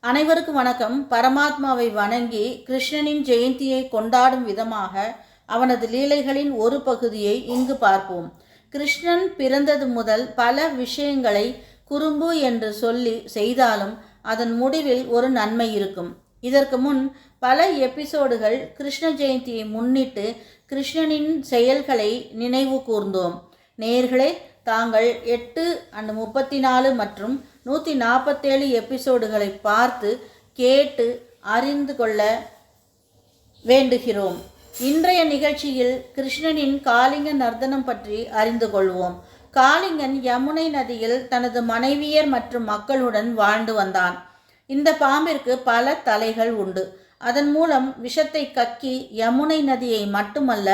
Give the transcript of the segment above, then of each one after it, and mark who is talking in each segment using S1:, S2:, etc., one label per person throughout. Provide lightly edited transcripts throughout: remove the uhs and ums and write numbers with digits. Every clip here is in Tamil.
S1: அனைவருக்கும் வணக்கம். பரமாத்மாவை வணங்கி கிருஷ்ணனின் ஜெயந்தியை கொண்டாடும் விதமாக அவனது லீலைகளின் ஒரு பகுதியை இங்கு பார்ப்போம். கிருஷ்ணன் பிறந்தது முதல் பல விஷயங்களை குறும்பு என்று சொல்லி செய்தாலும் அதன் முடிவில் ஒரு நன்மை இருக்கும். இதற்கு முன் பல எபிசோடுகள் கிருஷ்ண ஜெயந்தியை முன்னிட்டு கிருஷ்ணனின் செயல்களை நினைவு கூர்ந்தோம். நேயர்களே, தாங்கள் 8/34 மற்றும் 147 எபிசோடுகளை பார்த்து கேட்டு அறிந்து கொள்ள வேண்டுகிறோம். இன்றைய நிகழ்ச்சியில் கிருஷ்ணனின் காளிங்க நர்த்தனம் பற்றி அறிந்து கொள்வோம். காளிங்கன் யமுனை நதியில் தனது மனைவியர் மற்றும் மக்களுடன் வாழ்ந்து வந்தான். இந்த பாம்பிற்கு பல தலைகள் உண்டு. அதன் மூலம் விஷத்தை கக்கி யமுனை நதியை மட்டுமல்ல,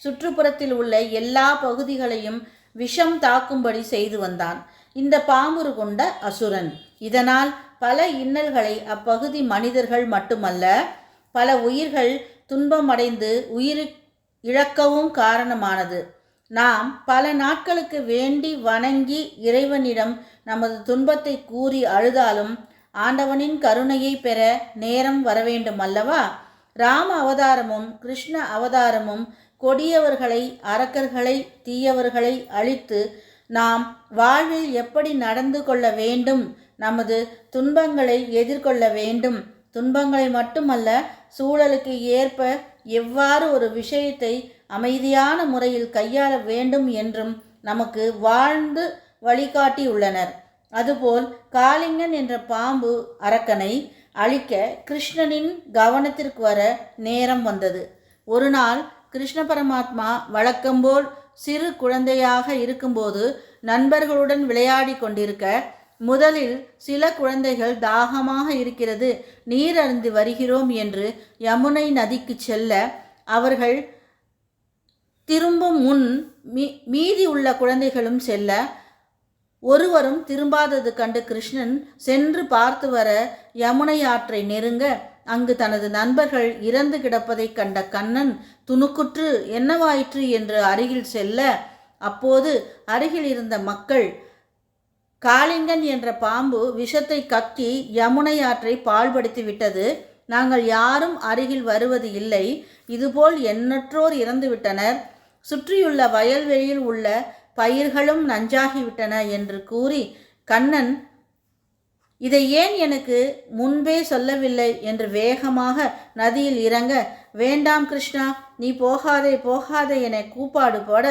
S1: சுற்றுப்புறத்தில் உள்ள எல்லா பகுதிகளையும் விஷம் தாக்கும்படி செய்து வந்தான். இந்த பாம்புரு கொண்ட அசுரன். இதனால் பல இன்னல்களை அப்பகுதி மனிதர்கள் மட்டுமல்ல, பல உயிர்கள் துன்பமடைந்து உயிர் இழக்கவும் காரணமானது. நாம் பல நாட்களுக்கு வேண்டி வணங்கி இறைவனிடம் நமது துன்பத்தை கூறி அழுதாலும் ஆண்டவனின் கருணையை பெற நேரம் வரவேண்டும் அல்லவா? ராம அவதாரமும் கிருஷ்ண அவதாரமும் கொடியவர்களை, அரக்கர்களை, தீயவர்களை அழித்து நாம் வாழ்வில் எப்படி நடந்து கொள்ள வேண்டும், நமது துன்பங்களை எதிர்கொள்ள வேண்டும், துன்பங்களை மட்டுமல்ல சூழலுக்கு ஏற்ப எவ்வாறு ஒரு விஷயத்தை அமைதியான முறையில் கையாள வேண்டும் என்றும் நமக்கு வாழ்ந்து வழிகாட்டியுள்ளனர். அதுபோல் காளிங்கன் என்ற பாம்பு அரக்கனை அழிக்க கிருஷ்ணனின் கவனத்திற்கு வர நேரம் வந்தது. ஒரு நாள் கிருஷ்ண பரமாத்மா வழக்கம்போல் சிறு குழந்தையாக இருக்கும்போது நண்பர்களுடன் விளையாடி கொண்டிருக்க, முதலில் சில குழந்தைகள் தாகமாக இருக்கிறது, நீர் அருந்தி வருகிறோம் என்று யமுனை நதிக்கு செல்ல, அவர்கள் திரும்பும் முன் மீதி உள்ள குழந்தைகளும் செல்ல, ஒருவரும் திரும்பாதது கண்டு கிருஷ்ணன் சென்று பார்த்து வர யமுனை ஆற்றை நெருங்க, அங்கு தனது நண்பர்கள் இறந்து கிடப்பதைக் கண்ட கண்ணன் துணுக்குற்று என்னவாயிற்று என்று அருகில் செல்ல, அப்போது அருகில் இருந்த மக்கள், காளிங்கன் என்ற பாம்பு விஷத்தை கக்கி யமுனை ஆற்றை பாழ்படுத்தி விட்டது, நாங்கள் யாரும் அருகில் வருவது இல்லை, இதுபோல் எண்ணற்றோர் இறந்துவிட்டனர், சுற்றியுள்ள வயல்வெளியில் உள்ள பயிர்களும் நஞ்சாகிவிட்டன என்று கூறி, கண்ணன் இதை ஏன் எனக்கு முன்பே சொல்லவில்லை என்று வேகமாக நதியில் இறங்க, வேண்டாம் கிருஷ்ணா, நீ போகாதே போகாதே என கூப்பாடு போட,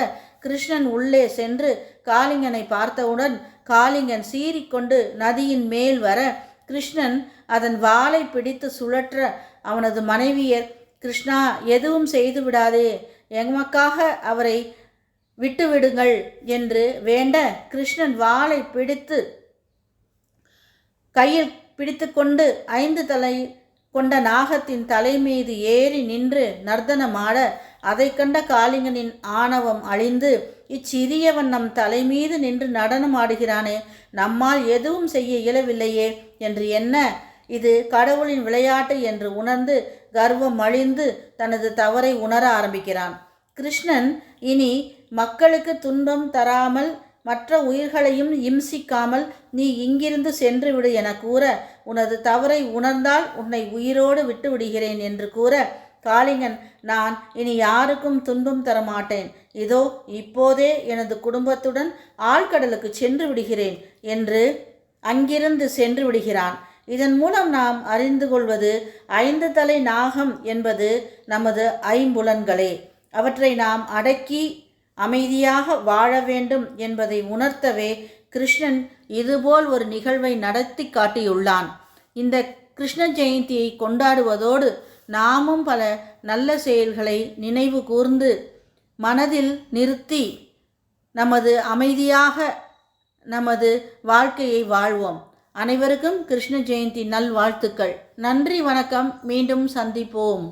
S1: கிருஷ்ணன் உள்ளே சென்று காளிங்கனை பார்த்தவுடன் காளிங்கன் சீறிக்கொண்டு நதியின் மேல் வர, கிருஷ்ணன் அதன் வாளை பிடித்து சுழற்ற, அவனது மனைவியர், கிருஷ்ணா எதுவும் செய்து விடாதே, எமக்காக அவரை விட்டுவிடுங்கள் என்று வேண்ட, கிருஷ்ணன் வாளை பிடித்து கையில் பிடித்து கொண்டு 5 தலை கொண்ட நாகத்தின் தலை மீது ஏறி நின்று நர்த்தனமாட, அதை கண்ட காளிங்கனின் ஆணவம் அழிந்து, இச்சிறியவன் நம் தலை மீது நின்று நடனம் ஆடுகிறானே, நம்மால் எதுவும் செய்ய இயலவில்லையே என்று எண்ண, இது கடவுளின் விளையாட்டு என்று உணர்ந்து கர்வம் அழிந்து தனது தவறை உணர ஆரம்பிக்கிறான். கிருஷ்ணன் இனி மக்களுக்கு துன்பம் தராமல் மற்ற உயிர்களையும் இம்சிக்காமல் நீ இங்கிருந்து சென்று விடு என கூற, உனது தவறை உணர்ந்தால் உன்னை உயிரோடு விட்டு விடுகிறேன் என்று கூற, காளிங்கன், நான் இனி யாருக்கும் துன்பம் தரமாட்டேன், இதோ இப்போதே எனது குடும்பத்துடன் ஆழ்கடலுக்கு சென்று விடுகிறேன் என்று அங்கிருந்து சென்று விடுகிறான். இதன் மூலம் நாம் அறிந்து கொள்வது 5 தலை நாகம் என்பது நமது ஐம்புலன்களே. அவற்றை நாம் அடக்கி அமைதியாக வாழ வேண்டும் என்பதை உணர்த்தவே கிருஷ்ணன் இதுபோல் ஒரு நிகழ்வை நடத்தி காட்டியுள்ளான். இந்த கிருஷ்ண ஜெயந்தியை கொண்டாடுவதோடு நாமும் பல நல்ல செயல்களை நினைவு கூர்ந்து மனதில் நிறுத்தி நமது அமைதியாக நமது வாழ்க்கையை வாழ்வோம். அனைவருக்கும் கிருஷ்ண ஜெயந்தி நல்வாழ்த்துக்கள். நன்றி, வணக்கம். மீண்டும் சந்திப்போம்.